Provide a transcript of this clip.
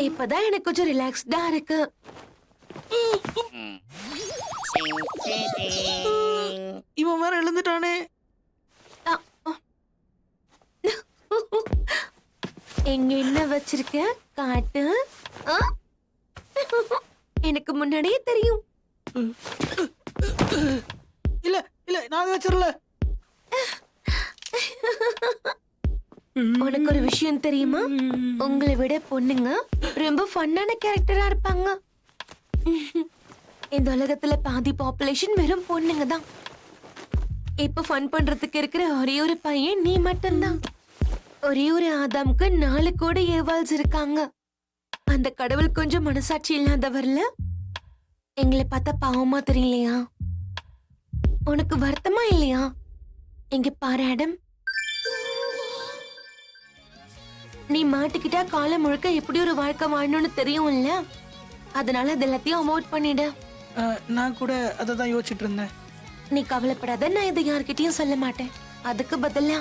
இப்பதான் எனக்கு கொஞ்சம் ரிலாக்ஸ்டா இருக்கு. இவன் வேற எழுந்துட்டானே. எங்க என்ன வச்சிருக்க காட்டு. ஆ? எனக்கு முன்னாடியே தெரியும். இல்ல இல்ல நான் வச்சிரல. உனக்கு ஒரு விஷயம் தெரியுமா? உங்களை விட பொண்ணுங்க ரொம்ப ஃபன்னான கேரக்டரா இருப்பாங்க. இந்த உலகத்துல பாதி பாப்புலேஷன் வெறும் பொண்ணுங்க தான். இப்ப ஃபன் பண்றதுக்கு இருக்கிற ஒரே ஒரு பையன் நீ மட்டும்தான். ஒரே ஒரு ஆதாமுக்கு 4 கோடி ஏவாள்ஸ் இருக்காங்க. அந்த கடவுள் கொஞ்சம் மனசாட்சி இல்லாதவர்ல. எங்களை பார்த்தா பாவமா தெரியலையா? உனக்கு வருத்தமா இல்லையா? எங்க பாரு ஆடம், நீ மாட்டிக்கிட்டா காலம் முழுக்க எப்படி ஒரு வாழ்க்கை வாழணும்னு தெரியும்ல. அதனால அது எல்லாத்தையும் அவாய்ட் பண்ணிடு. நான் கூட அதை தான் யோசிச்சுட்டு இருந்தேன். நீ கவலைப்படாத, நான் இதை யார்கிட்டயும் சொல்ல மாட்டேன். அதுக்கு பதிலா